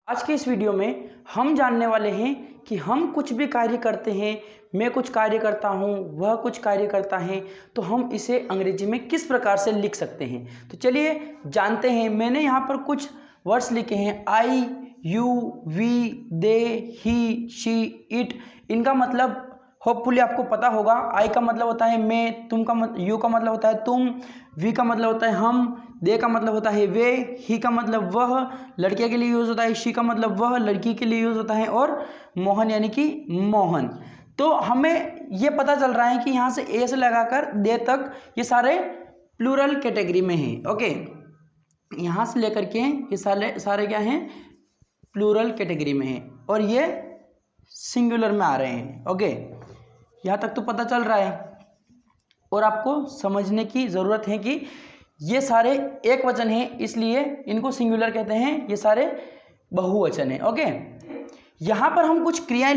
आज के इस वीडियो में हम जानने वाले हैं कि हम कुछ भी कार्य करते हैं, मैं कुछ कार्य करता हूँ, वह कुछ कार्य करता है, तो हम इसे अंग्रेजी में किस प्रकार से लिख सकते हैं। तो चलिए जानते हैं। मैंने यहाँ पर कुछ वर्ड्स लिखे हैं, I, you, we, they, he, she, it. इनका मतलब होपफुली आपको पता होगा। आई का मतलब होता है मैं, यू का मतलब होता है तुम, वी का मतलब होता है हम, दे का मतलब होता है वे, ही का मतलब वह लड़के के लिए यूज होता है, शी का मतलब वह लड़की के लिए यूज होता है, और मोहन यानी कि मोहन। तो हमें ये पता चल रहा है कि यहाँ से ए से लगाकर दे तक ये सारे प्लूरल कैटेगरी में हैं। ओके, यहाँ से लेकर के ये सारे क्या हैं, प्लूरल कैटेगरी में हैं, और ये सिंगुलर में आ रहे हैं। ओके, यहाँ तक तो पता चल रहा है। और आपको समझने की ज़रूरत है कि ये सारे एक वचन हैं, इसलिए इनको सिंगुलर कहते हैं, ये सारे बहुवचन हैं। ओके, यहाँ पर हम कुछ क्रियाएं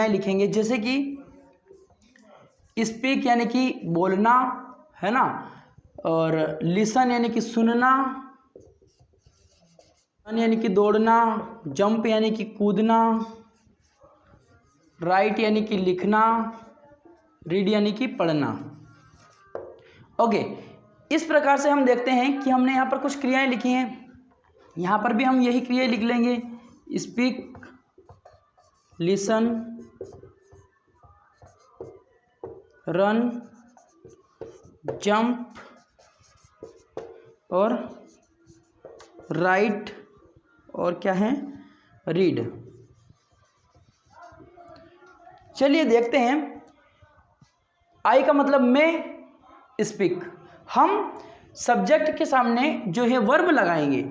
लिखेंगे, जैसे कि स्पीक यानी कि बोलना, है ना, और लिसन यानी कि सुनना, रन यानी कि दौड़ना, जंप यानी कि कूदना, राइट यानी कि लिखना, रीड यानी कि पढ़ना। ओके, इस प्रकार से हम देखते हैं कि हमने यहाँ पर कुछ क्रियाएं लिखी हैं। यहाँ पर भी हम यही क्रियाएं लिख लेंगे, स्पीक, लिसन, रन, जंप और राइट, और क्या है, रीड। चलिए देखते हैं। आई का मतलब मैं, स्पीक। हम सब्जेक्ट के सामने जो है वर्ब लगाएंगे,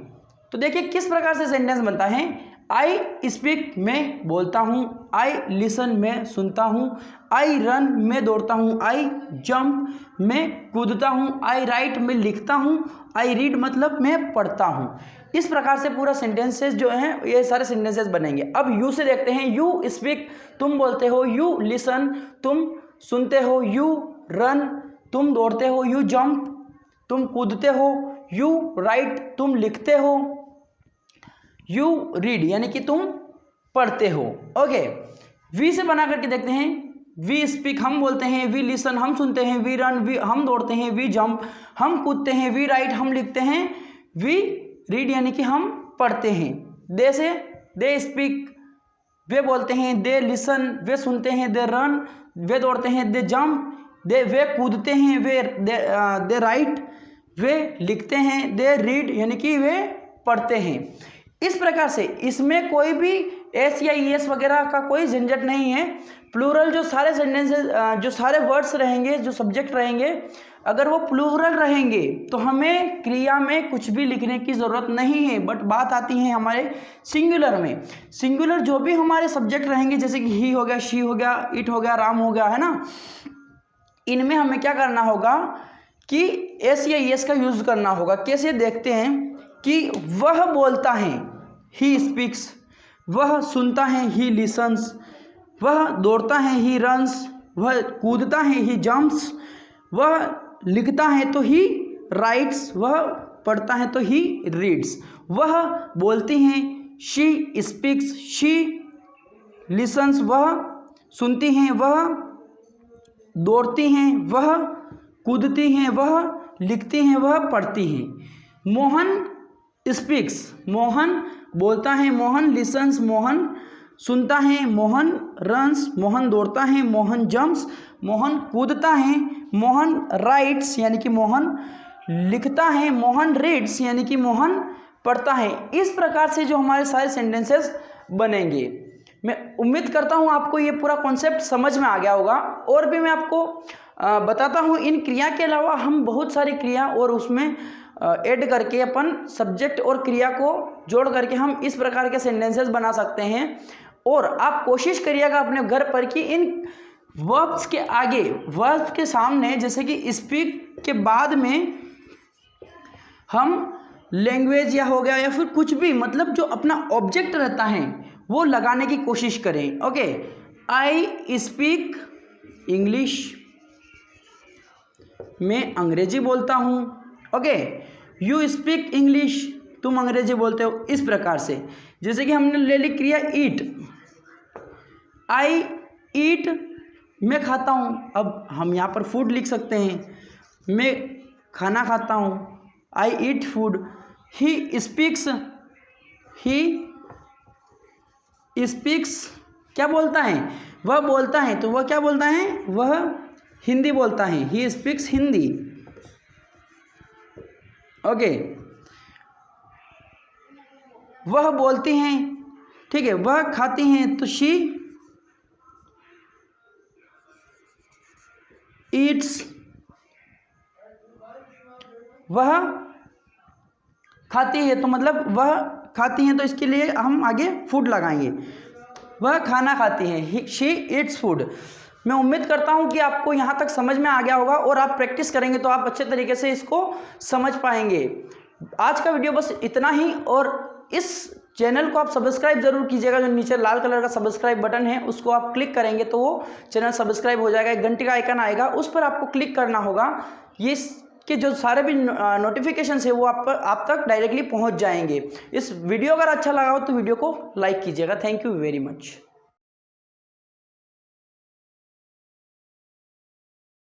तो देखिए किस प्रकार से सेंटेंस बनता है। आई स्पीक, मैं बोलता हूँ, आई लिसन, मैं सुनता हूँ, आई रन, मैं दौड़ता हूँ, आई जंप, मैं कूदता हूँ, आई राइट, मैं लिखता हूँ, आई रीड मतलब मैं पढ़ता हूँ। इस प्रकार से पूरा सेंटेंसेस जो हैं, ये सारे सेंटेंसेस बनेंगे। अब यू से देखते हैं। यू स्पीक, तुम बोलते हो, यू लिसन, तुम सुनते हो, यू रन, तुम दौड़ते हो, यू जंप, तुम कूदते हो, यू राइट, तुम लिखते हो, यू रीड यानी कि तुम पढ़ते हो। ओके, वी से बना करके देखते हैं। वी स्पीक, हम बोलते हैं, वी लिसन, हम सुनते हैं, वी रन, हम दौड़ते हैं, वी जंप, हम कूदते हैं, वी राइट, हम लिखते हैं, वी रीड यानी कि हम पढ़ते हैं। दे से, दे स्पीक, वे बोलते हैं, दे लिसन, वे सुनते हैं, दे रन, वे दौड़ते हैं, दे जंप, वे कूदते हैं, दे राइट, वे लिखते हैं, दे रीड यानी कि वे पढ़ते हैं। इस प्रकार से इसमें कोई भी एस या ई एस वगैरह का कोई झंझट नहीं है। प्लूरल जो सारे सेंटेंसेस, जो सारे वर्ड्स रहेंगे, जो सब्जेक्ट रहेंगे, अगर वो प्लूरल रहेंगे तो हमें क्रिया में कुछ भी लिखने की ज़रूरत नहीं है। बट बात आती है हमारे सिंगुलर में। सिंगुलर जो भी हमारे सब्जेक्ट रहेंगे, जैसे कि ही हो गया, शी हो गया, इट हो गया, राम हो गया, है ना, इनमें हमें क्या करना होगा कि एस या एस का यूज करना होगा। कैसे, देखते हैं कि वह बोलता है, ही स्पीक्स, वह सुनता है, ही लिसन्स, वह दौड़ता है, ही रन्स, वह कूदता है, ही जंप्स, वह लिखता है तो ही राइट्स, वह पढ़ता है तो ही रीड्स। वह बोलती हैं, शी स्पीक्स, शी लिसन्स, वह सुनती हैं, वह दौड़ती हैं, वह कूदती हैं, वह लिखती हैं, वह पढ़ती हैं। मोहन स्पीक्स, मोहन बोलता है, मोहन लिसन्स, मोहन सुनता है, मोहन रन्स, मोहन दौड़ता है, मोहन जंप्स, मोहन कूदता है, मोहन राइट्स यानी कि मोहन लिखता है, मोहन रीड्स यानी कि मोहन पढ़ता है। इस प्रकार से जो हमारे सारे सेंटेंसेस बनेंगे। मैं उम्मीद करता हूँ आपको ये पूरा कॉन्सेप्ट समझ में आ गया होगा। और भी मैं आपको बताता हूँ, इन क्रिया के अलावा हम बहुत सारी क्रिया और उसमें ऐड करके अपन सब्जेक्ट और क्रिया को जोड़ करके हम इस प्रकार के सेंटेंसेस बना सकते हैं। और आप कोशिश करिएगा अपने घर पर कि इन वर्ब्स के आगे, वर्ब्स के सामने, जैसे कि स्पीक के बाद में हम लैंग्वेज या हो गया या फिर कुछ भी, मतलब जो अपना ऑब्जेक्ट रहता है वो लगाने की कोशिश करें। ओके, आई स्पीक इंग्लिश, मैं अंग्रेजी बोलता हूँ। ओके, यू स्पीक इंग्लिश, तुम अंग्रेजी बोलते हो, इस प्रकार से। जैसे कि हमने ले ली क्रिया ईट, आई ईट, मैं खाता हूँ। अब हम यहाँ पर फूड लिख सकते हैं, मैं खाना खाता हूँ, I eat food. He speaks, he speaks क्या बोलता है, वह बोलता है, तो वह क्या बोलता है, वह हिंदी बोलता है, ही स्पीक्स हिंदी। ओके, वह बोलती हैं, ठीक है, वह खाती हैं, तो शी ईट्स, वह खाती है, तो मतलब वह खाती हैं, तो इसके लिए हम आगे फूड लगाएंगे, वह खाना खाती हैं, शी ईट्स फूड। मैं उम्मीद करता हूं कि आपको यहाँ तक समझ में आ गया होगा, और आप प्रैक्टिस करेंगे तो आप अच्छे तरीके से इसको समझ पाएंगे। आज का वीडियो बस इतना ही, और इस चैनल को आप सब्सक्राइब जरूर कीजिएगा। जो नीचे लाल कलर का सब्सक्राइब बटन है उसको आप क्लिक करेंगे तो वो चैनल सब्सक्राइब हो जाएगा। एक घंटे का आइकन आएगा, उस पर आपको क्लिक करना होगा। ये कि जो सारे भी नोटिफिकेशन है वो आप तक डायरेक्टली पहुंच जाएंगे। इस वीडियो अगर अच्छा लगा हो तो वीडियो को लाइक कीजिएगा। Thank you very much.